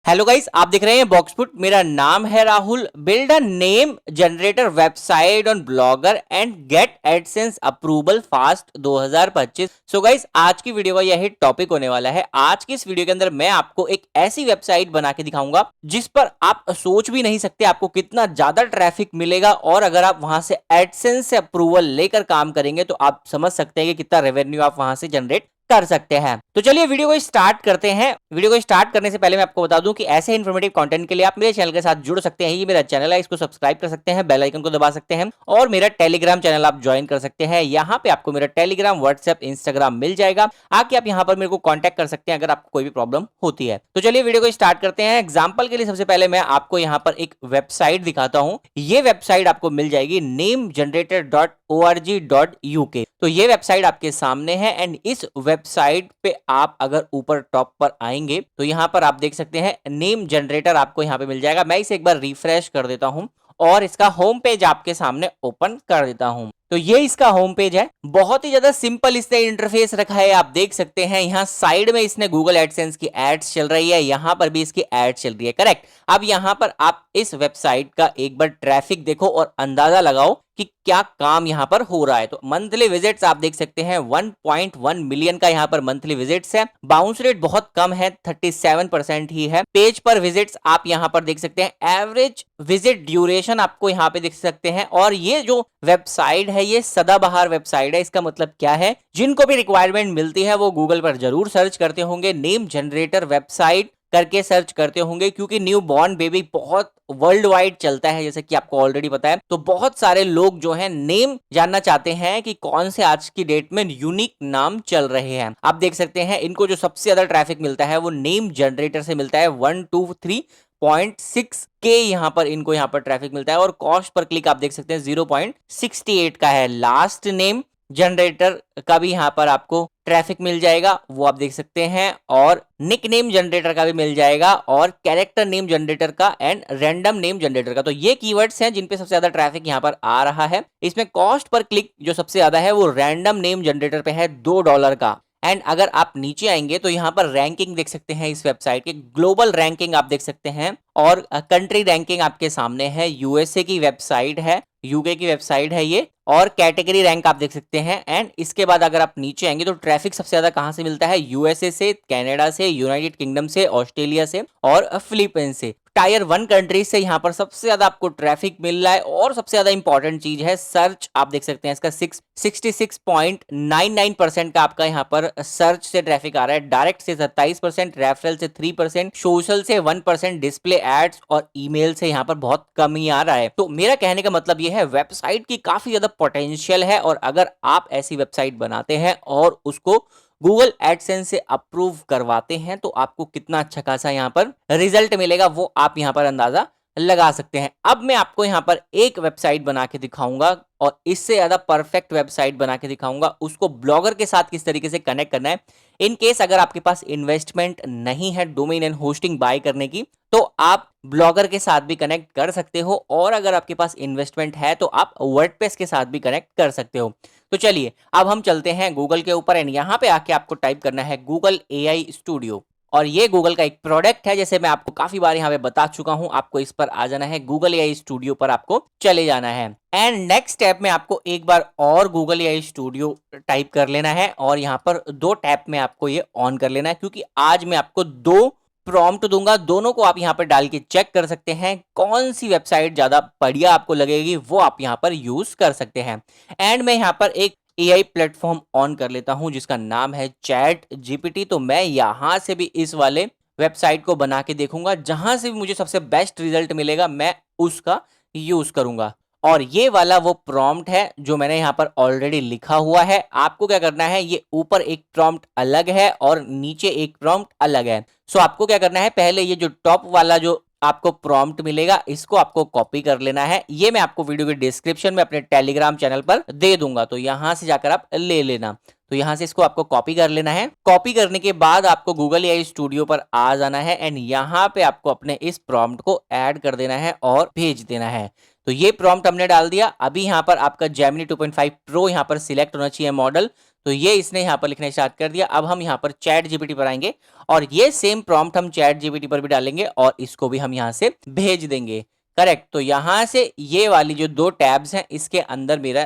Hello guys, आप देख रहे हैं बॉक्सफुट। मेरा नाम है Rahul. Build a name generator website on Blogger and get AdSense approval fast 2025। So guys, आज की वीडियो का यही टॉपिक होने वाला है। आज की इस वीडियो के अंदर मैं आपको एक ऐसी वेबसाइट बना के दिखाऊंगा जिस पर आप सोच भी नहीं सकते आपको कितना ज्यादा ट्रैफिक मिलेगा, और अगर आप वहां से एडसेंस से अप्रूवल लेकर काम करेंगे तो आप समझ सकते हैं कि कितना रेवेन्यू आप वहां से जनरेट कर सकते हैं। तो चलिए वीडियो को स्टार्ट करते हैं। वीडियो को स्टार्ट करने से पहले मैं आपको बता दूं कि ऐसे इन्फॉर्मेटिव कंटेंट के लिए आप मेरे चैनल के साथ जुड़ सकते हैं। ये मेरा चैनल है, इसको सब्सक्राइब कर सकते हैं, बेल आइकन को दबा सकते हैं, और मेरा टेलीग्राम चैनल आप ज्वाइन कर सकते हैं। यहाँ पे आपको मेरा टेलीग्राम, व्हाट्सएप, इंस्टाग्राम मिल जाएगा। आके आप यहाँ पर मेरे को कॉन्टैक्ट कर सकते हैं अगर आपको कोई भी प्रॉब्लम होती है। तो चलिए वीडियो को स्टार्ट करते हैं। एग्जाम्पल के लिए सबसे पहले मैं आपको यहाँ पर एक वेबसाइट दिखाता हूँ। ये वेबसाइट आपको मिल जाएगी namegenerator.org.uk। तो ये वेबसाइट आपके सामने है, एंड इस वेबसाइट पे आप अगर ऊपर टॉप पर आएंगे तो यहाँ पर आप देख सकते हैं नेम जनरेटर आपको यहाँ पे मिल जाएगा। मैं इसे एक बार रिफ्रेश कर देता हूँ और इसका होम पेज आपके सामने ओपन कर देता हूं। तो ये इसका होम पेज है। बहुत ही ज्यादा सिंपल इसने इंटरफेस रखा है। आप देख सकते हैं यहाँ साइड में इसने गूगल एडसेंस की एड्स चल रही है, यहाँ पर भी इसकी एड्स चल रही है। करेक्ट। अब यहाँ पर आप इस वेबसाइट का एक बार ट्रैफिक देखो और अंदाजा लगाओ कि क्या काम यहाँ पर हो रहा है। तो मंथली विजिट्स आप देख सकते हैं 1.1 मिलियन का यहाँ पर मंथली विजिट्स है। बाउंस रेट बहुत कम है, 37% ही है। पेज पर विजिट्स आप यहाँ पर देख सकते हैं। एवरेज विजिट ड्यूरेशन आपको यहाँ पे देख सकते हैं। और ये जो वेबसाइट है ये सदाबहार वेबसाइट है। इसका मतलब क्या है, जिनको भी रिक्वायरमेंट मिलती है वो गूगल पर जरूर सर्च करते होंगे, नेम जनरेटर वेबसाइट करके सर्च करते होंगे, क्योंकि न्यू बॉर्न बेबी बहुत वर्ल्ड वाइड चलता है, जैसे कि आपको ऑलरेडी पता है। तो बहुत सारे लोग जो हैं नेम जानना चाहते हैं कि कौन से आज की डेट में यूनिक नाम चल रहे हैं। आप देख सकते हैं इनको जो सबसे ज्यादा ट्रैफिक मिलता है वो नेम जनरेटर से मिलता है। 123.6 के यहाँ पर इनको यहाँ पर ट्रैफिक मिलता है, और कॉस्ट पर क्लिक आप देख सकते हैं 0.68 का है। लास्ट नेम जनरेटर का भी यहाँ पर आपको ट्रैफिक मिल जाएगा, वो आप देख सकते हैं, और निक नेम जनरेटर का भी मिल जाएगा, और कैरेक्टर नेम जनरेटर का, एंड रैंडम नेम जनरेटर का। तो ये कीवर्ड्स हैं जिन पे सबसे ज्यादा ट्रैफिक यहाँ पर आ रहा है। इसमें कॉस्ट पर क्लिक जो सबसे ज्यादा है वो रैंडम नेम जनरेटर पे है $2 का। एंड अगर आप नीचे आएंगे तो यहाँ पर रैंकिंग देख सकते हैं इस वेबसाइट की। ग्लोबल रैंकिंग आप देख सकते हैं, और कंट्री रैंकिंग आपके सामने है। यूएसए की वेबसाइट है, यूके की वेबसाइट है ये, और कैटेगरी रैंक आप देख सकते हैं। एंड इसके बाद अगर आप नीचे आएंगे तो ट्रैफिक सबसे ज्यादा कहां से मिलता है, यूएसए से, कनाडा से, यूनाइटेड किंगडम से, ऑस्ट्रेलिया से, और फिलीपींस से। टायर 1 कंट्रीज से यहाँ पर सबसे ज्यादा आपको ट्रैफिक मिल रहा है। और सबसे ज्यादा इंपॉर्टेंट चीज है सर्च। आप देख सकते हैं इसका 66.99% का आपका यहाँ पर सर्च से ट्रैफिक आ रहा है। डायरेक्ट से 27%, रेफरल से 3%, सोशल से 1%, डिस्प्ले एड्स और ईमेल से यहाँ पर बहुत कम ही आ रहा है। तो मेरा कहने का मतलब यह है, वेबसाइट की काफी ज्यादा पोटेंशियल है, और अगर आप ऐसी वेबसाइट बनाते हैं और उसको गूगल एडसेंस से अप्रूव करवाते हैं तो आपको कितना अच्छा खासा यहाँ पर रिजल्ट मिलेगा वो आप यहाँ पर अंदाजा लगा सकते हैं। अब मैं आपको यहाँ पर एक वेबसाइट बना के दिखाऊंगा, और इससे ज्यादा परफेक्ट वेबसाइट बना के दिखाऊंगा। उसको ब्लॉगर के साथ किस तरीके से कनेक्ट करना है। इन केस अगर आपके पास इन्वेस्टमेंट नहीं है डोमेन एंड होस्टिंग बाय करने की, तो आप ब्लॉगर के साथ भी कनेक्ट कर सकते हो, और अगर आपके पास इन्वेस्टमेंट है तो आप वर्डप्रेस के साथ भी कनेक्ट कर सकते हो। तो चलिए अब हम चलते हैं गूगल के ऊपर, एंड यहाँ पे आके आपको टाइप करना है गूगल एआई स्टूडियो। और ये गूगल का एक प्रोडक्ट है, जैसे मैं आपको काफी बार यहाँ पे बता चुका हूँ। आपको इस पर आ जाना है, गूगल एआई स्टूडियो पर आपको चले जाना है। एंड नेक्स्ट स्टेप में आपको एक बार और गूगल एआई स्टूडियो टाइप कर लेना है, और यहाँ पर 2 टैप में आपको ये ऑन कर लेना है, क्योंकि आज मैं आपको 2 प्रॉम्प्ट दूंगा। दोनों को आप यहाँ पर डाल के चेक कर सकते हैं कौन सी वेबसाइट ज्यादा बढ़िया आपको लगेगी, वो आप यहाँ पर यूज कर सकते हैं। एंड मैं यहाँ पर एक एआई प्लेटफॉर्म ऑन कर लेता हूं जिसका नाम है चैट जीपीटी। तो मैं यहां से भी इस वाले वेबसाइट को बना के देखूंगा, जहां से भी मुझे सबसे बेस्ट रिजल्ट मिलेगा मैं उसका यूज करूंगा। और ये वाला वो प्रॉम्प्ट है जो मैंने यहाँ पर ऑलरेडी लिखा हुआ है। आपको क्या करना है, ये ऊपर एक प्रॉम्प्ट अलग है और नीचे एक प्रॉम्प्ट अलग है। सो आपको क्या करना है, पहले ये जो टॉप वाला जो आपको प्रॉम्प्ट मिलेगा इसको आपको कॉपी कर लेना है। ये मैं आपको वीडियो के डिस्क्रिप्शन में अपने टेलीग्राम चैनल पर दे दूंगा, तो यहां से जाकर आप ले लेना। तो यहां से इसको आपको कॉपी कर लेना है। कॉपी करने के बाद आपको गूगल एआई स्टूडियो पर आ जाना है, एंड यहाँ पे आपको अपने इस प्रॉम्प्ट को ऐड कर देना है और भेज देना है। तो ये प्रॉम्प्ट हमने डाल दिया। अभी यहाँ पर आपका जेमिनी 2.5 प्रो यहाँ पर सिलेक्ट होना चाहिए मॉडल। तो ये इसने यहाँ पर लिखना स्टार्ट कर दिया। अब हम यहाँ पर चैट जीपीटी पर आएंगे और ये सेम प्रॉम्प्ट हम चैट जीपीटी पर भी डालेंगे और इसको भी हम यहाँ से भेज देंगे। करेक्ट। तो यहां से ये वाली जो दो टैब्स हैं इसके अंदर मेरा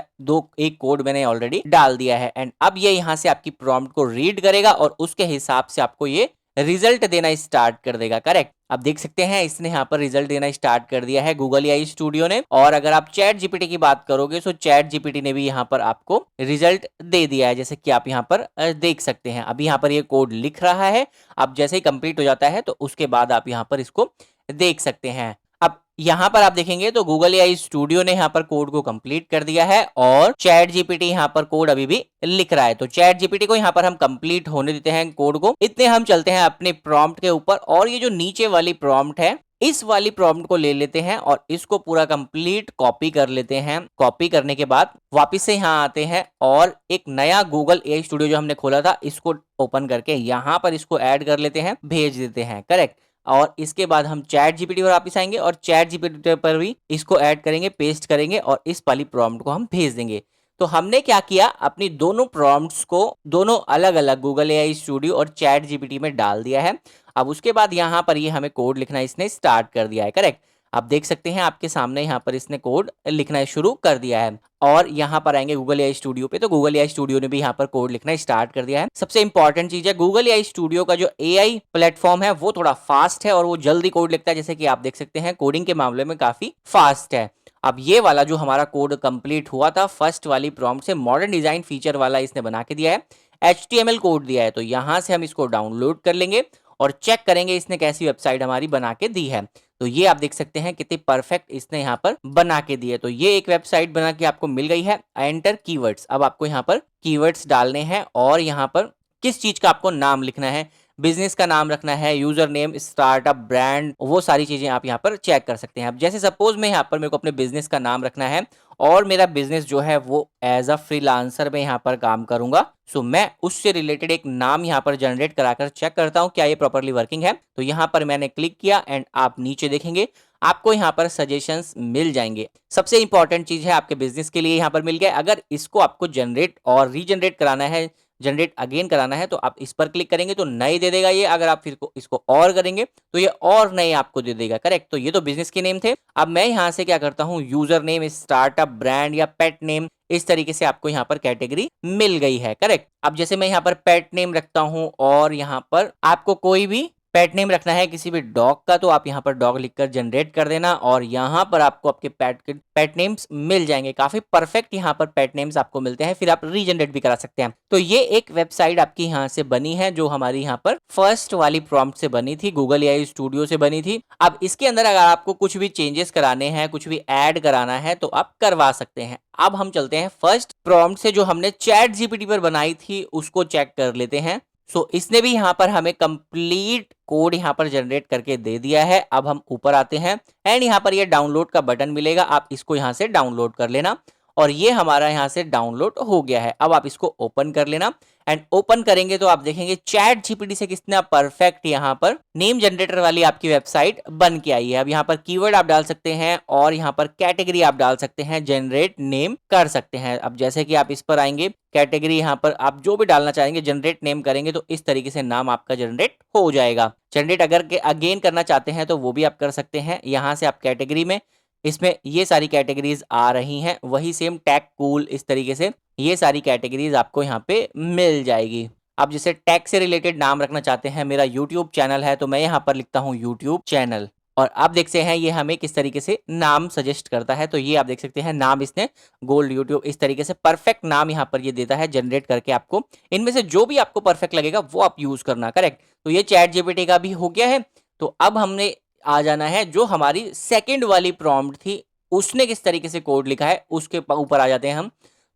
एक कोड मैंने ऑलरेडी डाल दिया है एंड अब ये यहां से आपकी प्रॉम्प्ट को रीड करेगा और उसके हिसाब से आपको ये रिजल्ट देना स्टार्ट कर देगा। करेक्ट। अब देख सकते हैं इसने यहाँ पर रिजल्ट देना स्टार्ट कर दिया है गूगल एआई स्टूडियो ने। और अगर आप चैट जीपीटी की बात करोगे तो चैट जीपीटी ने भी यहाँ पर आपको रिजल्ट दे दिया है, जैसे कि आप यहाँ पर देख सकते हैं। अभी यहाँ पर ये कोड लिख रहा है। अब जैसे ही कंप्लीट हो जाता है तो उसके बाद आप यहाँ पर इसको देख सकते हैं। अब यहाँ पर आप देखेंगे तो गूगल एआई स्टूडियो ने यहाँ पर कोड को कंप्लीट कर दिया है और चैट जीपीटी यहाँ पर कोड अभी भी लिख रहा है। तो चैट जीपीटी को यहाँ पर हम कंप्लीट होने देते हैं कोड को। इतने हम चलते हैं अपने प्रॉम्प्ट के ऊपर और ये जो नीचे वाली प्रॉम्प्ट है इस वाली प्रॉम्प्ट को ले लेते हैं और इसको पूरा कंप्लीट कॉपी कर लेते हैं। कॉपी करने के बाद वापस से यहाँ आते हैं और एक नया गूगल एआई स्टूडियो जो हमने खोला था इसको ओपन करके यहाँ पर इसको ऐड कर लेते हैं, भेज देते हैं। करेक्ट। और इसके बाद हम चैट जीपीटी पर वापस आएंगे और चैट जीपीटी पर भी इसको ऐड करेंगे, पेस्ट करेंगे और इस वाली प्रॉम्प्ट को हम भेज देंगे। तो हमने क्या किया, अपनी दोनों प्रॉम्प्ट्स को दोनों अलग अलग गूगल एआई स्टूडियो और चैट जीपीटी में डाल दिया है। अब उसके बाद यहाँ पर ये हमें कोड लिखना इसने स्टार्ट कर दिया है। करेक्ट। आप देख सकते हैं आपके सामने यहाँ पर इसने कोड लिखना शुरू कर दिया है और यहाँ पर आएंगे गूगल एआई स्टूडियो पे तो गूगल एआई स्टूडियो ने भी यहाँ पर कोड लिखना स्टार्ट कर दिया है। सबसे इंपॉर्टेंट चीज है गूगल एआई स्टूडियो का जो एआई प्लेटफॉर्म है वो थोड़ा फास्ट है और वो जल्दी कोड लिखता है, जैसे कि आप देख सकते हैं कोडिंग के मामले में काफी फास्ट है। अब ये वाला जो हमारा कोड कंप्लीट हुआ था फर्स्ट वाली प्रॉम्प्ट से मॉडर्न डिजाइन फीचर वाला इसने बना के दिया है, HTML कोड दिया है। तो यहां से हम इसको डाउनलोड कर लेंगे और चेक करेंगे इसने कैसी वेबसाइट हमारी बना के दी है। तो ये आप देख सकते हैं कितनी परफेक्ट इसने यहाँ पर बना के दी है। तो ये एक वेबसाइट बना के आपको मिल गई है। Enter keywords. अब आपको यहाँ पर कीवर्ड्स डालने हैं और यहाँ पर किस चीज का आपको नाम लिखना है, बिजनेस का नाम रखना है, यूजर नेम, स्टार्टअप, ब्रांड, वो सारी चीजें आप यहाँ पर चेक कर सकते हैं। अब जैसे सपोज में यहाँ पर मेरे को अपने बिजनेस का नाम रखना है और मेरा बिजनेस जो है वो एज अ फ्रीलांसर में यहाँ पर काम करूंगा। सो मैं उससे रिलेटेड एक नाम यहाँ पर जनरेट कराकर चेक करता हूँ क्या ये प्रॉपरली वर्किंग है। तो यहाँ पर मैंने क्लिक किया एंड आप नीचे देखेंगे आपको यहाँ पर सजेशंस मिल जाएंगे। सबसे इंपॉर्टेंट चीज है आपके बिजनेस के लिए यहाँ पर मिल गया। अगर इसको आपको जनरेट और रीजनरेट कराना है, जनरेट अगेन कराना है तो आप इस पर क्लिक करेंगे तो नए दे देगा ये। अगर आप फिर इसको और करेंगे तो ये और नए आपको दे देगा। करेक्ट। तो ये तो बिजनेस के नेम थे। अब मैं यहाँ से क्या करता हूँ, यूजर नेम, स्टार्टअप, ब्रांड या पेट नेम, इस तरीके से आपको यहाँ पर कैटेगरी मिल गई है। करेक्ट। अब जैसे मैं यहाँ पर पेट नेम रखता हूँ और यहाँ पर आपको कोई भी पेट नेम रखना है किसी भी डॉग का तो आप यहाँ पर डॉग लिखकर जनरेट कर देना और यहाँ पर आपको आपके पेट नेम्स मिल जाएंगे। काफी परफेक्ट यहाँ पर पेट नेम्स आपको मिलते हैं, फिर आप रीजनरेट भी करा सकते हैं। तो ये एक वेबसाइट आपकी यहाँ से बनी है जो हमारी यहाँ पर फर्स्ट वाली प्रॉम्प्ट से बनी थी, गूगल एआई स्टूडियो से बनी थी। अब इसके अंदर अगर आपको कुछ भी चेंजेस कराने हैं, कुछ भी ऐड कराना है तो आप करवा सकते हैं। अब हम चलते हैं फर्स्ट प्रॉम्प्ट से जो हमने चैट जीपीटी पर बनाई थी उसको चेक कर लेते हैं। सो इसने भी यहाँ पर हमें कंप्लीट कोड यहाँ पर जनरेट करके दे दिया है। अब हम ऊपर आते हैं एंड यहाँ पर ये डाउनलोड का बटन मिलेगा, आप इसको यहाँ से डाउनलोड कर लेना और ये हमारा यहाँ से डाउनलोड हो गया है। अब आप इसको ओपन कर लेना एंड ओपन करेंगे तो आप देखेंगे चैट जीपीटी से कितना परफेक्ट यहाँ पर नेम जनरेटर वाली आपकी वेबसाइट बन के आई है। अब यहाँ पर कीवर्ड आप डाल सकते हैं और यहाँ पर कैटेगरी आप डाल सकते हैं, जनरेट नेम कर सकते हैं। अब जैसे कि आप इस पर आएंगे कैटेगरी यहाँ पर आप जो भी डालना चाहेंगे जनरेट नेम करेंगे तो इस तरीके से नाम आपका जनरेट हो जाएगा। जनरेट अगर अगेन करना चाहते हैं तो वो भी आप कर सकते हैं। यहाँ से आप कैटेगरी में इसमें ये सारी कैटेगरीज आ रही हैं, वही सेम टैग कूल इस तरीके से ये सारी कैटेगरीज आपको यहाँ पे मिल जाएगी। अब जैसे टैग से रिलेटेड नाम रखना चाहते हैं, मेरा यूट्यूब चैनल है तो मैं यहाँ पर लिखता हूँ यूट्यूब चैनल और आप देख सकते हैं ये हमें किस तरीके से नाम सजेस्ट करता है। तो ये आप देख सकते हैं नाम इसने गोल्ड यूट्यूब इस तरीके से परफेक्ट नाम यहाँ पर ये देता है जनरेट करके। आपको इनमें से जो भी आपको परफेक्ट लगेगा वो आप यूज करना। करेक्ट। तो ये चैट जीपीटी का भी हो गया है। तो अब हमने आ जाना है जो हमारी सेकंड वाली प्रॉम्प्ट थी उसने किस तरीके से कोड लिखा है उसके ऊपर आ जाते हैं हम।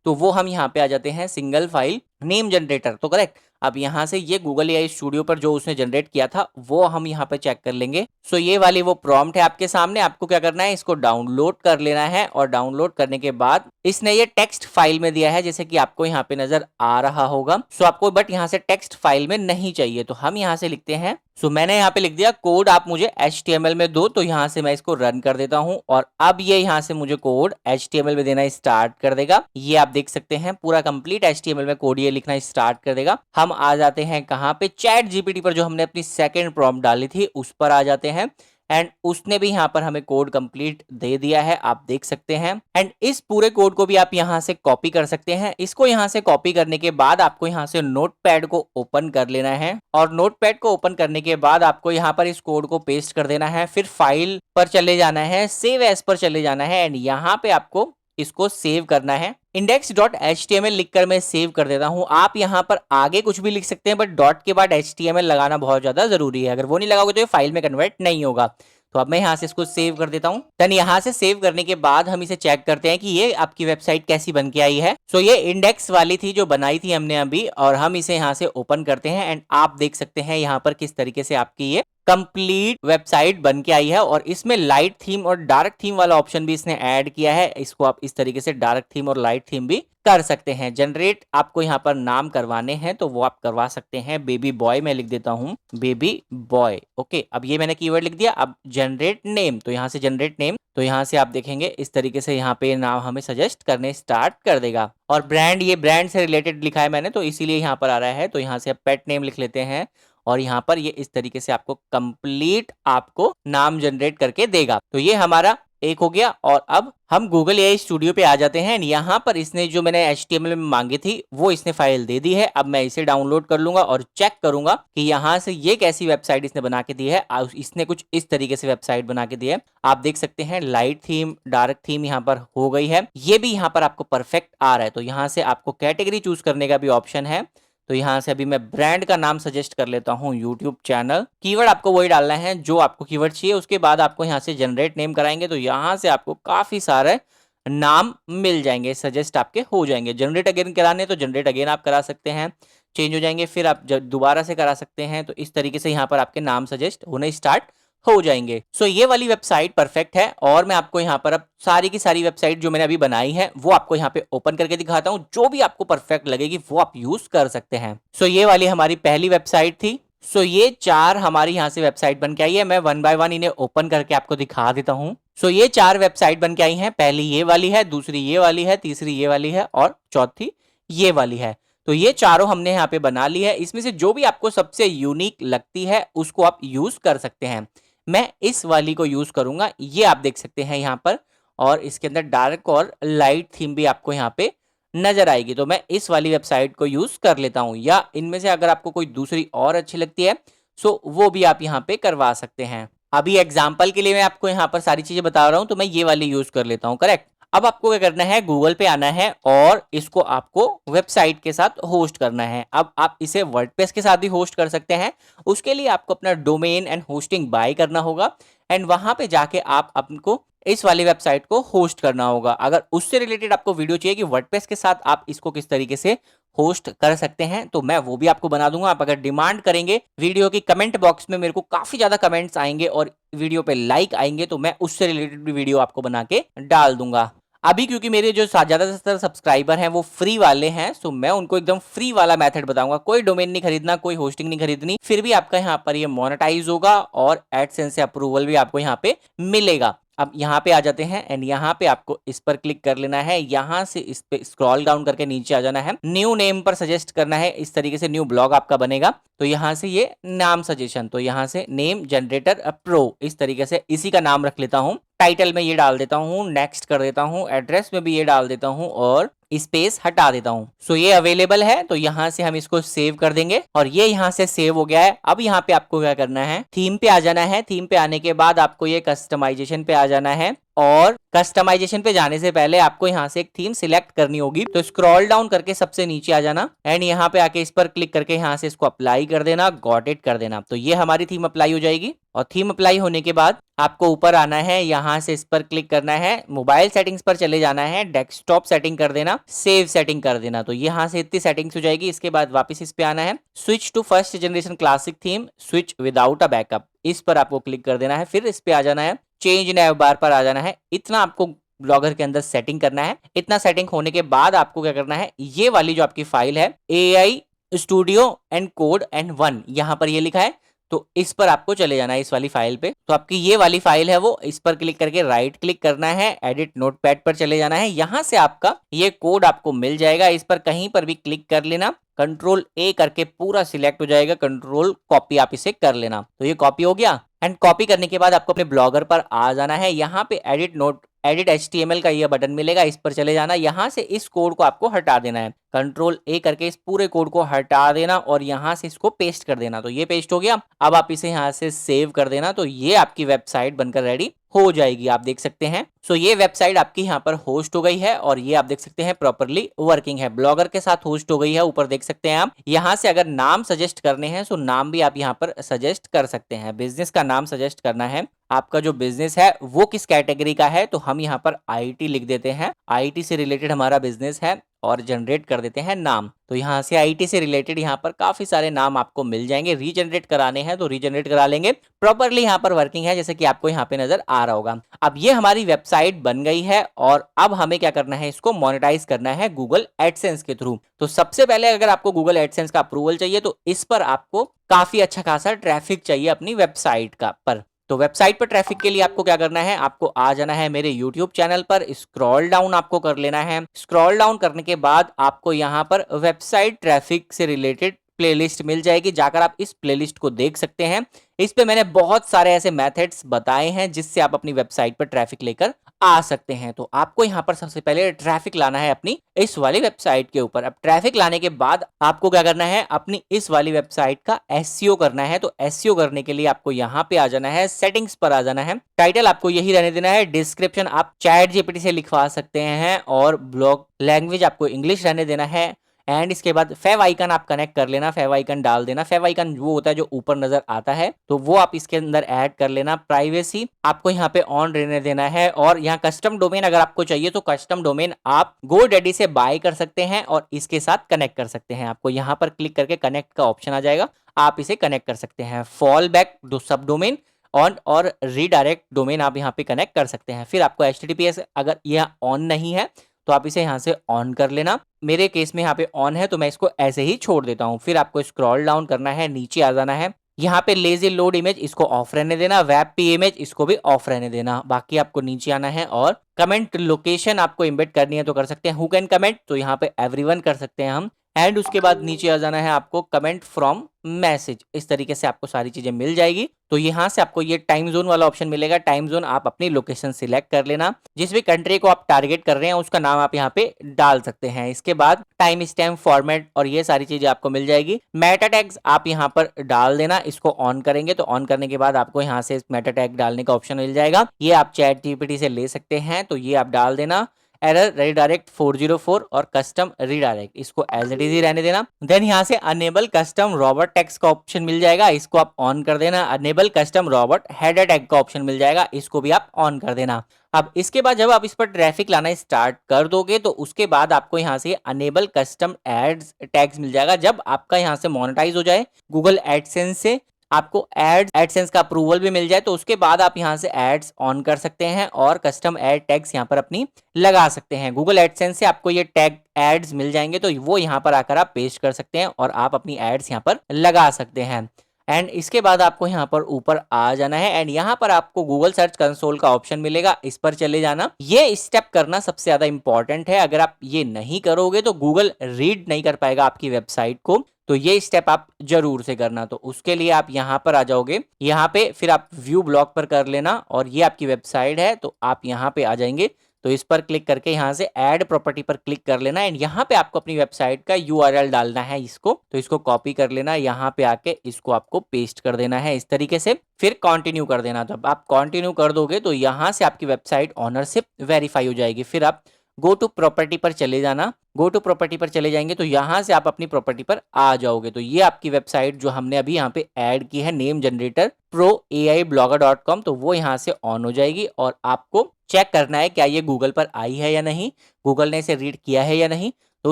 तो वो हम यहाँ पे आ जाते हैं सिंगल फाइल नेम जनरेटर। तो करेक्ट। अब यहाँ से ये गूगल एआई स्टूडियो पर जो उसने जनरेट किया था वो हम यहाँ पे चेक कर लेंगे। सो ये वाली वो प्रॉम्प्ट है आपके सामने, आपको क्या करना है इसको डाउनलोड कर लेना है और डाउनलोड करने के बाद इसने ये टेक्स्ट फाइल में दिया है जैसे कि आपको यहाँ पे नजर आ रहा होगा। सो आपको बट यहाँ से टेक्स्ट फाइल में नहीं चाहिए तो हम यहाँ से लिखते हैं सो मैंने यहाँ पे लिख दिया कोड आप मुझे HTML में दो, तो यहाँ से मैं इसको रन कर देता हूँ और अब ये यहाँ से मुझे कोड HTML में देना स्टार्ट कर देगा। ये आप देख सकते हैं पूरा कंप्लीट HTML में कोड ये लिखना स्टार्ट कर देगा। हम आ जाते हैं कहाँ पे, चैट जीपीटी पर जो हमने अपनी सेकंड प्रॉम्प्ट डाली थी उस पर आ जाते हैं एंड उसने भी यहाँ पर हमें कोड कंप्लीट दे दिया है, आप देख सकते हैं। एंड इस पूरे कोड को भी आप यहाँ से कॉपी कर सकते हैं। इसको यहाँ से कॉपी करने के बाद आपको यहाँ से नोटपैड को ओपन कर लेना है और नोटपैड को ओपन करने के बाद आपको यहाँ पर इस कोड को पेस्ट कर देना है। फिर फाइल पर चले जाना है, सेव एज पर चले जाना है एंड यहाँ पे आपको इसको सेव करना है। index.html लिखकर मैं सेव कर देता हूं। आप यहां पर आगे कुछ भी लिख सकते हैं बट डॉट के बाद html लगाना बहुत ज्यादा जरूरी है। अगर वो नहीं लगाओगे तो ये फाइल में कन्वर्ट नहीं होगा। तो अब मैं यहां से इसको सेव कर देता हूं। देन यहां से सेव करने के बाद हम इसे चेक करते हैं कि ये आपकी वेबसाइट कैसी बन के आई है। सो ये इंडेक्स वाली थी जो बनाई थी हमने अभी, और हम इसे यहां से ओपन करते हैं एंड आप देख सकते हैं यहां पर किस तरीके से आपकी ये कंप्लीट वेबसाइट बन के आई है। और इसमें लाइट थीम और डार्क थीम वाला ऑप्शन भी इसने ऐड किया है। इसको आप इस तरीके से डार्क थीम और लाइट थीम भी कर सकते हैं। जनरेट आपको यहाँ पर नाम करवाने हैं तो वो आप करवा सकते हैं। बेबी बॉय मैं लिख देता हूँ, बेबी बॉय। ओके, अब ये मैंने कीवर्ड लिख दिया। अब जनरेट नेम, तो यहाँ से जनरेट नेम, तो यहाँ से आप देखेंगे इस तरीके से यहाँ पे नाम हमें सजेस्ट करने स्टार्ट कर देगा। और ब्रांड, ये ब्रांड से रिलेटेड लिखा है मैंने तो इसीलिए यहाँ पर आ रहा है। तो यहाँ से आप पेट नेम लिख लेते हैं और यहाँ पर ये इस तरीके से आपको कंप्लीट आपको नाम जनरेट करके देगा। तो ये हमारा एक हो गया। और अब हम गूगल एआई स्टूडियो पे आ जाते हैं। यहाँ पर इसने जो मैंने HTML में मांगी थी वो इसने फाइल दे दी है। अब मैं इसे डाउनलोड कर लूंगा और चेक करूंगा कि यहाँ से ये कैसी वेबसाइट इसने बना के दी है। इसने कुछ इस तरीके से वेबसाइट बना के दी है। आप देख सकते हैं लाइट थीम, डार्क थीम यहाँ पर हो गई है। ये भी यहाँ पर आपको परफेक्ट आ रहा है। तो यहाँ से आपको कैटेगरी चूज करने का भी ऑप्शन है। तो यहाँ से अभी मैं ब्रांड का नाम सजेस्ट कर लेता हूँ यूट्यूब चैनल। कीवर्ड आपको वही डालना है जो आपको कीवर्ड चाहिए। उसके बाद आपको यहाँ से जनरेट नेम कराएंगे तो यहाँ से आपको काफी सारे नाम मिल जाएंगे, सजेस्ट आपके हो जाएंगे। जनरेट अगेन कराने तो जनरेट अगेन आप करा सकते हैं, चेंज हो जाएंगे। फिर आप दोबारा से करा सकते हैं। तो इस तरीके से यहाँ पर आपके नाम सजेस्ट होने स्टार्ट हो जाएंगे। सो ये वाली वेबसाइट परफेक्ट है। और मैं आपको यहाँ पर अब सारी की सारी वेबसाइट जो मैंने अभी बनाई है वो आपको यहाँ पे ओपन करके दिखाता हूँ। जो भी आपको परफेक्ट लगेगी वो आप यूज कर सकते हैं। सो ये वाली हमारी पहली वेबसाइट थी। सो ये 4 हमारी यहाँ से वेबसाइट बन के आई है। मैं वन बाय वन इन्हें ओपन करके आपको दिखा देता हूँ। सो ये 4 वेबसाइट बन के आई हैं। पहली ये वाली है, दूसरी ये वाली है, तीसरी ये वाली है और चौथी ये वाली है। तो ये चारों हमने यहाँ पे बना ली है। इसमें से जो भी आपको सबसे यूनिक लगती है उसको आप यूज कर सकते हैं। मैं इस वाली को यूज करूंगा, ये आप देख सकते हैं यहाँ पर। और इसके अंदर डार्क और लाइट थीम भी आपको यहाँ पे नजर आएगी। तो मैं इस वाली वेबसाइट को यूज कर लेता हूं। या इनमें से अगर आपको कोई दूसरी और अच्छी लगती है सो वो भी आप यहाँ पे करवा सकते हैं। अभी एग्जाम्पल के लिए मैं आपको यहाँ पर सारी चीजें बता रहा हूं तो मैं ये वाली यूज कर लेता हूँ। करेक्ट। अब आपको क्या करना है, गूगल पे आना है और इसको आपको वेबसाइट के साथ होस्ट करना है। अब आप इसे वर्डप्रेस के साथ भी होस्ट कर सकते हैं। उसके लिए आपको अपना डोमेन एंड होस्टिंग बाय करना होगा एंड वहां पे जाके आप आपको इस वाली वेबसाइट को होस्ट करना होगा। अगर उससे रिलेटेड आपको वीडियो चाहिए कि वर्डप्रेस के साथ आप इसको किस तरीके से होस्ट कर सकते हैं तो मैं वो भी आपको बना दूंगा। आप अगर डिमांड करेंगे वीडियो की कमेंट बॉक्स में मेरे को काफी ज्यादा कमेंट्स आएंगे और वीडियो पे लाइक आएंगे तो मैं उससे रिलेटेड भी वीडियो आपको बना के डाल दूंगा। अभी क्योंकि मेरे जो ज्यादातर सब्सक्राइबर हैं वो फ्री वाले हैं तो मैं उनको एकदम फ्री वाला मेथड बताऊंगा। कोई डोमेन नहीं खरीदना, कोई होस्टिंग नहीं खरीदनी, फिर भी आपका यहाँ पर ये मोनेटाइज होगा और एडसेंस से अप्रूवल भी आपको यहाँ पे मिलेगा। अब यहाँ पे आ जाते हैं एंड यहाँ पे आपको इस पर क्लिक कर लेना है। यहाँ से इस पे स्क्रॉल डाउन करके नीचे आ जाना है। न्यू नेम पर सजेस्ट करना है। इस तरीके से न्यू ब्लॉग आपका बनेगा। तो यहाँ से ये नाम सजेशन, तो यहाँ से नेम जनरेटर प्रो, इस तरीके से इसी का नाम रख लेता हूँ। टाइटल में ये डाल देता हूँ, नेक्स्ट कर देता हूँ, एड्रेस में भी ये डाल देता हूँ और स्पेस हटा देता हूँ। सो ये अवेलेबल है तो यहाँ से हम इसको सेव कर देंगे और ये यहाँ से सेव हो गया है। अब यहाँ पे आपको क्या करना है, थीम पे आ जाना है। थीम पे आने के बाद आपको ये कस्टमाइजेशन पे आ जाना है और कस्टमाइजेशन पे जाने से पहले आपको यहाँ से एक थीम सिलेक्ट करनी होगी। तो स्क्रॉल डाउन करके सबसे नीचे आ जाना एंड यहाँ पे आके इस पर क्लिक करके यहाँ से इसको अप्लाई कर देना, गॉट इट कर देना। तो ये हमारी थीम अप्लाई हो जाएगी। और थीम अप्लाई होने के बाद आपको ऊपर आना है, यहाँ से इस पर क्लिक करना है, मोबाइल सेटिंग्स पर चले जाना है, डेस्कटॉप सेटिंग कर देना, सेव सेटिंग कर देना। तो यहाँ से इतनी सेटिंग्स हो जाएगी। इसके बाद वापस इस पे आना है, switch to first generation classic theme, switch without a backup, इस पर आपको क्लिक कर देना है। फिर इस पे आ जाना है, चेंज नैव बार पर आ जाना है। इतना आपको ब्लॉगर के अंदर सेटिंग करना है। इतना सेटिंग होने के बाद आपको क्या करना है, ये वाली जो आपकी फाइल है AI studio and code and 1, यहाँ पर ये लिखा है तो इस पर आपको चले जाना है, इस वाली फाइल पे। तो आपकी ये वाली फाइल है वो, इस पर क्लिक करके राइट क्लिक करना है, एडिट नोटपैड पर चले जाना है। यहां से आपका ये कोड आपको मिल जाएगा, इस पर कहीं पर भी क्लिक कर लेना, कंट्रोल ए करके पूरा सिलेक्ट हो जाएगा, कंट्रोल कॉपी आप इसे कर लेना। तो ये कॉपी हो गया। एंड कॉपी करने के बाद आपको अपने ब्लॉगर पर आ जाना है, यहाँ पे एडिट HTML का ये बटन मिलेगा, इस पर चले जाना। यहाँ से इस कोड को आपको हटा देना है, कंट्रोल ए करके इस पूरे कोड को हटा देना और यहाँ से इसको पेस्ट कर देना। तो ये पेस्ट हो गया। अब आप इसे यहाँ से सेव कर देना, तो ये आपकी वेबसाइट बनकर रेडी हो जाएगी, आप देख सकते हैं। सो ये वेबसाइट आपकी यहाँ पर होस्ट हो गई है और ये आप देख सकते हैं प्रॉपरली वर्किंग है, ब्लॉगर के साथ होस्ट हो गई है। ऊपर देख सकते हैं आप, यहाँ से अगर नाम सजेस्ट करने हैं सो नाम भी आप यहाँ पर सजेस्ट कर सकते हैं। बिजनेस का नाम सजेस्ट करना है, आपका जो बिजनेस है वो किस कैटेगरी का है, तो हम यहाँ पर IT लिख देते हैं, IT से रिलेटेड हमारा बिजनेस है और जनरेट कर देते हैं नाम। तो यहाँ से IT से रिलेटेड यहाँ पर काफी सारे नाम आपको मिल जाएंगे, रीजनरेट कराने हैं तो रीजनरेट करा लेंगे। प्रॉपरली यहाँ पर वर्किंग है, जैसे कि आपको यहाँ पे नजर आ रहा होगा। अब ये हमारी वेबसाइट बन गई है और अब हमें क्या करना है, इसको मोनेटाइज करना है गूगल एडसेंस के थ्रू। तो सबसे पहले अगर आपको गूगल एडसेंस का अप्रूवल चाहिए तो इस पर आपको काफी अच्छा खासा ट्रैफिक चाहिए अपनी वेबसाइट का पर। तो वेबसाइट पर ट्रैफिक के लिए आपको क्या करना है, आपको आ जाना है मेरे YouTube चैनल पर, स्क्रॉल डाउन आपको कर लेना है। स्क्रॉल डाउन करने के बाद आपको यहाँ पर वेबसाइट ट्रैफिक से रिलेटेड प्लेलिस्ट मिल जाएगी, जाकर आप इस प्लेलिस्ट को देख सकते हैं। इस पे मैंने बहुत सारे ऐसे मेथड्स बताए हैं जिससे आप अपनी वेबसाइट पर ट्रैफिक लेकर आ सकते हैं। तो आपको यहाँ पर सबसे पहले ट्रैफिक लाना है अपनी इस वाली वेबसाइट के ऊपर। अब ट्रैफिक लाने के बाद आपको क्या करना है, अपनी इस वाली वेबसाइट का SEO करना है। तो SEO करने के लिए आपको यहाँ पे आ जाना है, सेटिंग्स पर आ जाना है। टाइटल आपको यही रहने देना है, डिस्क्रिप्शन आप ChatGPT से लिखवा सकते हैं और ब्लॉग लैंग्वेज आपको इंग्लिश रहने देना है। एंड इसके बाद फेव आइकन आप कनेक्ट कर लेना, फेव आइकन डाल देना। फेव आइकन वो होता है जो ऊपर नजर आता है, तो वो आप इसके अंदर ऐड कर लेना। प्राइवेसी आपको यहाँ पे ऑन रहने देना है और यहाँ कस्टम डोमेन अगर आपको चाहिए तो कस्टम डोमेन आप GoDaddy से बाय कर सकते हैं और इसके साथ कनेक्ट कर सकते हैं। आपको यहाँ पर क्लिक करके कनेक्ट का ऑप्शन आ जाएगा, आप इसे कनेक्ट कर सकते हैं। फॉल बैक सब डोमेन ऑन और रीडायरेक्ट डोमेन आप यहाँ पे कनेक्ट कर सकते हैं। फिर आपको HTTPS अगर यह ऑन नहीं है तो आप इसे यहाँ से ऑन कर लेना। मेरे केस में यहाँ पे ऑन है तो मैं इसको ऐसे ही छोड़ देता हूँ। फिर आपको स्क्रॉल डाउन करना है, नीचे आ जाना है, यहाँ पे लेजी लोड इमेज इसको ऑफ रहने देना, वेब पी इमेज इसको भी ऑफ रहने देना। बाकी आपको नीचे आना है और कमेंट लोकेशन आपको इम्बेड करनी है तो कर सकते हैं, हु कैन कमेंट, तो यहाँ पे एवरीवन कर सकते हैं हम। एंड उसके बाद नीचे आ जाना है आपको कमेंट फ्रॉम मैसेज, इस तरीके से आपको सारी चीजें मिल जाएगी। तो यहाँ से आपको ये टाइम जोन वाला ऑप्शन मिलेगा, टाइम जोन आप अपनी लोकेशन सिलेक्ट कर लेना, जिस भी कंट्री को आप टारगेट कर रहे हैं उसका नाम आप यहाँ पे डाल सकते हैं। इसके बाद टाइम स्टैम्प फॉर्मेट और ये सारी चीजें आपको मिल जाएगी। मेटा टैग्स आप यहाँ पर डाल देना, इसको ऑन करेंगे तो ऑन करने के बाद आपको यहाँ से मेटा टैग डालने का ऑप्शन मिल जाएगा, ये आप ChatGPT से ले सकते हैं, तो ये आप डाल देना। एरर रीडायरेक्ट 404 और कस्टम रीडायरेक्ट इसको एज इट इज ही रहने देना। देन यहाँ से अनेबल कस्टम रॉबर्ट टैग्स का ऑप्शन मिल जाएगा, इसको आप ऑन कर देना। Enable custom robots header tag का ऑप्शन मिल जाएगा, इसको भी आप ऑन कर देना। अब इसके बाद जब आप इस पर ट्रैफिक लाना स्टार्ट कर दोगे तो उसके बाद आपको यहाँ से अनेबल कस्टम एड्स टैग्स मिल जाएगा। जब आपका यहाँ से मोनेटाइज हो जाए गूगल एडसेंस से, आपको एडसेंस का अप्रूवल भी मिल जाए तो उसके बाद आप यहाँ से एड्स ऑन कर सकते हैं और कस्टम एड टैग्स यहाँ पर अपनी लगा सकते हैं। गूगल एडसेंस से आपको ये टैग एड्स मिल जाएंगे तो वो यहाँ पर आकर आप पेस्ट कर सकते हैं और आप अपनी एड्स यहाँ पर लगा सकते हैं। एंड इसके बाद आपको यहाँ पर ऊपर आ जाना है एंड यहाँ पर आपको गूगल सर्च कंसोल का ऑप्शन मिलेगा, इस पर चले जाना। ये स्टेप करना सबसे ज्यादा इंपॉर्टेंट है, अगर आप ये नहीं करोगे तो गूगल रीड नहीं कर पाएगा आपकी वेबसाइट को, तो ये स्टेप आप जरूर से करना। तो उसके लिए आप यहाँ पर आ जाओगे, यहाँ पे फिर आप व्यू ब्लॉग पर कर लेना और ये आपकी वेबसाइट है तो आप यहाँ पे आ जाएंगे। तो इस पर क्लिक करके यहाँ से ऐड प्रॉपर्टी पर क्लिक कर लेना एंड यहाँ पे आपको अपनी वेबसाइट का URL डालना है, इसको तो इसको कॉपी कर लेना, यहाँ पे आके इसको आपको पेस्ट कर देना है इस तरीके से, फिर कंटिन्यू कर देना। जब आप कंटिन्यू कर दोगे तो यहाँ से आपकी वेबसाइट ऑनरशिप वेरीफाई हो जाएगी। फिर आप गो टू प्रॉपर्टी पर चले जाना, गो टू प्रॉपर्टी पर चले जाएंगे तो यहाँ से आप अपनी प्रॉपर्टी पर आ जाओगे। तो ये आपकी वेबसाइट जो हमने अभी यहाँ पे ऐड की है name generator pro AI blogger.com, तो वो यहाँ से ऑन हो जाएगी और आपको चेक करना है क्या ये गूगल पर आई है या नहीं, गूगल ने इसे रीड किया है या नहीं। तो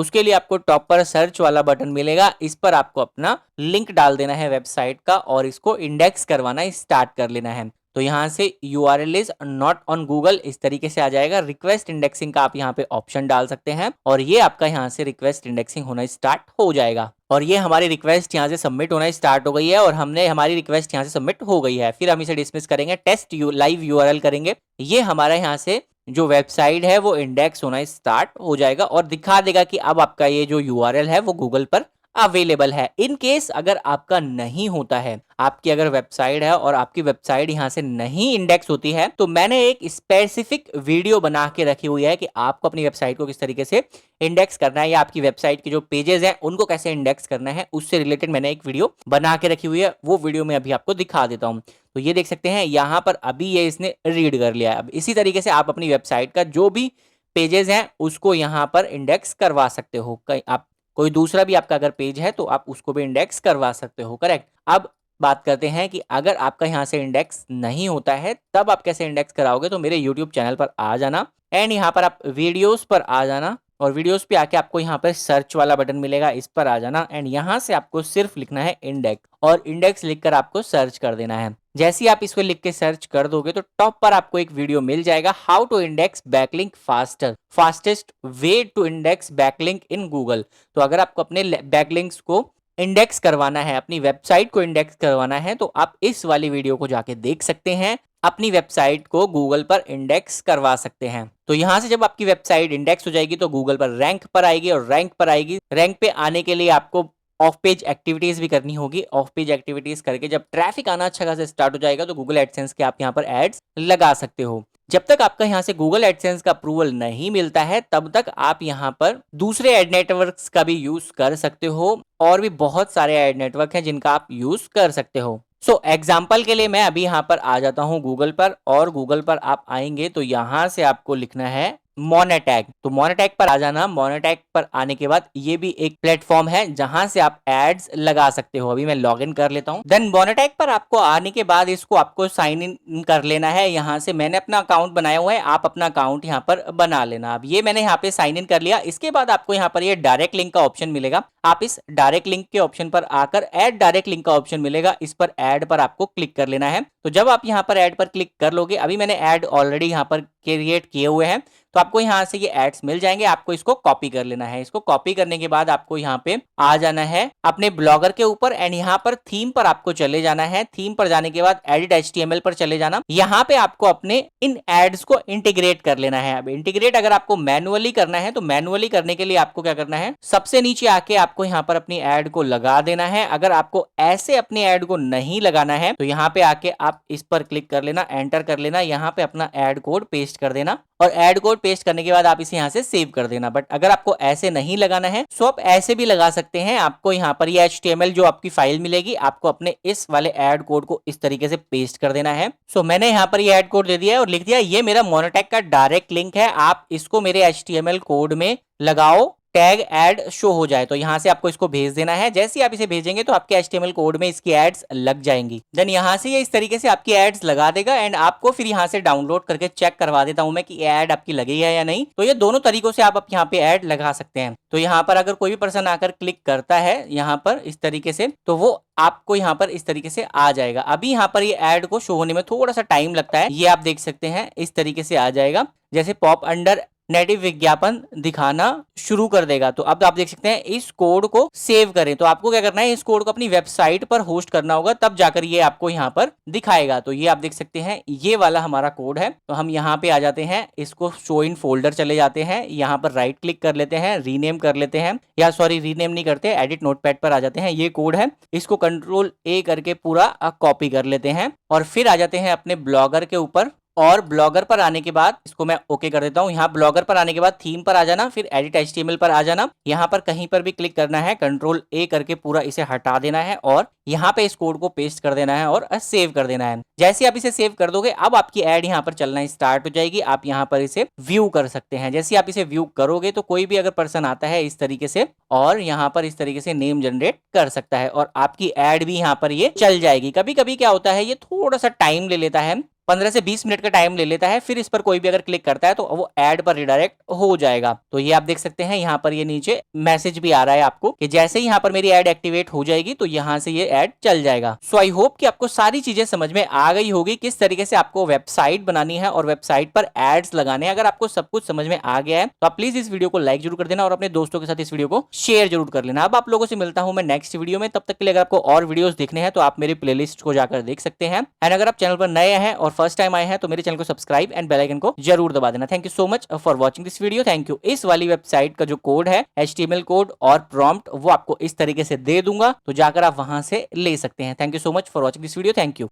उसके लिए आपको टॉप पर सर्च वाला बटन मिलेगा, इस पर आपको अपना लिंक डाल देना है वेबसाइट का और इसको इंडेक्स करवाना स्टार्ट कर लेना है। तो यहाँ से URL is not on Google इस तरीके से आ जाएगा। रिक्वेस्ट इंडेक्सिंग का आप यहाँ पे ऑप्शन डाल सकते हैं और ये आपका यहाँ से रिक्वेस्ट इंडेक्सिंग होना स्टार्ट हो जाएगा। और ये हमारी रिक्वेस्ट यहाँ से सबमिट होना स्टार्ट हो गई है और हमने हमारी रिक्वेस्ट यहाँ से सबमिट हो गई है। फिर हम इसे डिसमिस करेंगे, टेस्ट लाइव URL करेंगे। ये हमारा यहाँ से जो वेबसाइट है वो इंडेक्स होना स्टार्ट हो जाएगा और दिखा देगा कि अब आपका ये जो URL है वो गूगल पर अवेलेबल है। इन केस अगर आपका नहीं होता है, आपकी अगर वेबसाइट है और आपकी वेबसाइट यहां से नहीं इंडेक्स होती है, तो मैंने एक स्पेसिफिक वीडियो बना के रखी हुई है कि आपको अपनी वेबसाइट को किस तरीके से इंडेक्स करना है या आपकी वेबसाइट के जो पेजेस हैं उनको कैसे इंडेक्स करना है, उससे रिलेटेड मैंने एक वीडियो बना के रखी हुई है। वो वीडियो मैं अभी आपको दिखा देता हूं। तो ये देख सकते हैं यहाँ पर अभी ये इसने रीड कर लिया है। अब इसी तरीके से आप अपनी वेबसाइट का जो भी पेजेस हैं उसको यहाँ पर इंडेक्स करवा सकते हो। कहीं आप कोई दूसरा भी आपका अगर पेज है तो आप उसको भी इंडेक्स करवा सकते हो, करेक्ट। अब बात करते हैं कि अगर आपका यहाँ से इंडेक्स नहीं होता है तब आप कैसे इंडेक्स कराओगे। तो मेरे यूट्यूब चैनल पर आ जाना एंड यहाँ पर आप वीडियोस पर आ जाना और वीडियोस पे आके आपको यहाँ पर सर्च वाला बटन मिलेगा, इस पर आ जाना एंड यहाँ से आपको सिर्फ लिखना है इंडेक्स और इंडेक्स लिखकर आपको सर्च कर देना है। जैसे ही आप इसको लिख के सर्च कर दोगे तो टॉप पर आपको एक वीडियो मिल जाएगा, how to index backlink faster, fastest way to index backlink in Google. तो अगर आपको अपने बैकलिंक्स को इंडेक्स करवाना है, अपनी वेबसाइट को इंडेक्स करवाना है, तो आप इस वाली वीडियो को जाके देख सकते हैं, अपनी वेबसाइट को गूगल पर इंडेक्स करवा सकते हैं। तो यहां से जब आपकी वेबसाइट इंडेक्स हो जाएगी तो गूगल पर रैंक पर आएगी और रैंक पर आएगी। रैंक पे आने के लिए आपको ऑफ पेज एक्टिविटीज भी करनी होगी। ऑफ पेज एक्टिविटीज करके जब ट्रैफिक आना अच्छा खासा स्टार्ट हो जाएगा तो गूगल एडसेंस के आप यहाँ पर एड्स लगा सकते हो। जब तक आपका यहाँ से गूगल एडसेंस का अप्रूवल नहीं मिलता है तब तक आप यहाँ पर दूसरे एड नेटवर्क्स का भी यूज कर सकते हो और भी बहुत सारे एड नेटवर्क हैं जिनका आप यूज कर सकते हो। सो एग्जाम्पल के लिए मैं अभी यहाँ पर आ जाता हूँ गूगल पर और गूगल पर आप आएंगे तो यहाँ से आपको लिखना है मोनेटैग। तो मोनेटैग पर आ जाना। मोनेटैग पर आने के बाद ये भी एक प्लेटफॉर्म है जहां से आप एड्स लगा सकते हो। अभी मैं लॉग इन कर लेता हूं। देन मोनेटैग पर आपको आने के बाद इसको आपको साइन इन कर लेना है। यहां से मैंने अपना अकाउंट बनाया हुआ है, आप अपना अकाउंट यहाँ पर बना लेना। अब ये मैंने यहाँ पे साइन इन कर लिया। इसके बाद आपको यहाँ पर ये डायरेक्ट लिंक का ऑप्शन मिलेगा। आप इस डायरेक्ट लिंक के ऑप्शन पर आकर ऐड डायरेक्ट लिंक का ऑप्शन मिलेगा, इस पर ऐड पर आपको क्लिक कर लेना है। तो जब आप यहाँ पर ऐड पर क्लिक कर लोगे, अभी मैंने ऐड ऑलरेडी यहाँ पर क्रिएट किए हुए हैं, तो आपको यहाँ से ये एड्स मिल जाएंगे। आपको इसको कॉपी कर लेना है। इसको कॉपी करने के बाद आपको यहाँ पे आ जाना है अपने ब्लॉगर के ऊपर एंड यहाँ पर थीम पर आपको चले जाना है। थीम पर जाने के बाद एडिट HTML पर चले जाना। यहाँ पे आपको अपने इन एड्स को इंटीग्रेट कर लेना है। अब इंटीग्रेट अगर आपको मैनुअली करना है तो मैनुअली करने के लिए आपको क्या करना है, सबसे नीचे आके आपको यहाँ पर अपनी एड को लगा देना है। अगर आपको ऐसे अपनी एड को नहीं लगाना है तो यहाँ पे आके आप इस पर क्लिक कर लेना, एंटर कर लेना, यहाँ पे अपना एड कोड पेस्ट कर देना और एड कोड पेस्ट करने के बाद आप इसे यहाँ से सेव कर देना। बट अगर आपको ऐसे नहीं लगाना है तो आप ऐसे भी लगा सकते हैं। आपको यहाँ पर ये HTML जो आपकी फाइल मिलेगी, आपको अपने इस वाले एड कोड को इस तरीके से पेस्ट कर देना है। सो मैंने यहाँ पर ये एड कोड दे दिया है और लिख दिया ये मेरा मोनेटैग का डायरेक्ट लिंक है, आप इसको मेरे HTML कोड में लगाओ, टैग एड शो हो जाए। तो यहां से आपको इसको भेज देना है। जैसे ही आप इसे भेजेंगे तो आपके HTML कोड में इसकी एड्स लग जाएंगी। देन यहां से ये इस तरीके से आपकी एड्स लगा देगा एंड आपको फिर यहां से डाउनलोड करके चेक करवा देता हूं मैं कि एड आपकी लगी है या नहीं। तो ये दोनों तरीकों से आप यहाँ पे एड लगा सकते हैं। तो यहाँ पर अगर कोई भी पर्सन आकर क्लिक करता है यहाँ पर इस तरीके से, तो वो आपको यहाँ पर इस तरीके से आ जाएगा। अभी यहाँ पर ये एड को शो होने में थोड़ा सा टाइम लगता है, ये आप देख सकते हैं इस तरीके से आ जाएगा। जैसे पॉप अंडर नेटिव विज्ञापन दिखाना शुरू कर देगा। तो अब आप देख सकते हैं इस कोड को सेव करें। तो आपको क्या करना है, इस कोड को अपनी वेबसाइट पर होस्ट करना होगा, तब जाकर ये आपको यहाँ पर दिखाएगा। तो ये आप देख सकते हैं ये वाला हमारा कोड है। तो हम यहाँ पे आ जाते हैं, इसको शो इन फोल्डर चले जाते हैं, यहाँ पर राइट क्लिक कर लेते हैं, रीनेम कर लेते हैं, या सॉरी रीनेम नहीं करते, एडिट नोटपैड पर आ जाते हैं। ये कोड है, इसको Ctrl+A करके पूरा कॉपी कर लेते हैं और फिर आ जाते हैं अपने ब्लॉगर के ऊपर। और ब्लॉगर पर आने के बाद इसको मैं ओके कर देता हूं। यहाँ ब्लॉगर पर आने के बाद थीम पर आ जाना, फिर एडिट HTML पर आ जाना। यहाँ पर कहीं पर भी क्लिक करना है, Ctrl+A करके पूरा इसे हटा देना है और यहाँ पे इस कोड को पेस्ट कर देना है और सेव कर देना है। जैसे आप इसे सेव कर दोगे, अब आपकी एड यहाँ पर चलना स्टार्ट हो जाएगी। आप यहाँ पर इसे व्यू कर सकते हैं। जैसे आप इसे व्यू करोगे तो कोई भी अगर पर्सन आता है इस तरीके से और यहाँ पर इस तरीके से नेम जनरेट कर सकता है और आपकी एड भी यहाँ पर ये चल जाएगी। कभी कभी क्या होता है, ये थोड़ा सा टाइम ले लेता है, 15 से 20 मिनट का टाइम ले लेता है। फिर इस पर कोई भी अगर क्लिक करता है तो वो एड पर रिडायरेक्ट हो जाएगा। तो ये आप देख सकते हैं यहाँ पर ये नीचे मैसेज भी आ रहा है आपको कि जैसे ही यहाँ पर मेरी एड एक्टिवेट हो जाएगी तो यहाँ से ये एड चल जाएगा। सो आई होप कि आपको सारी चीजें समझ में आ गई होगी किस तरीके से आपको वेबसाइट बनानी है और वेबसाइट पर एड्स लगाने हैं। अगर आपको सब कुछ समझ में आ गया है तो आप प्लीज इस वीडियो को लाइक जरूर कर देना और अपने दोस्तों के साथ इस वीडियो को शेयर जरूर कर लेना। अब आप लोगों से मिलता हूं मैं नेक्स्ट वीडियो में। तब तक के लिए अगर आपको और वीडियोस देखने हैं तो आप मेरे प्लेलिस्ट को जाकर देख सकते हैं। एंड अगर आप चैनल पर नए हैं और फर्स्ट टाइम आए हैं तो मेरे चैनल को सब्सक्राइब एंड बेल आइकन को जरूर दबा देना। Thank you so much for watching this video. Thank you. इस वाली वेबसाइट का जो कोड है HTML कोड और प्रॉम्प्ट वो आपको इस तरीके से दे दूंगा, तो जाकर आप वहां से ले सकते हैं। Thank you so much for watching this video. Thank you.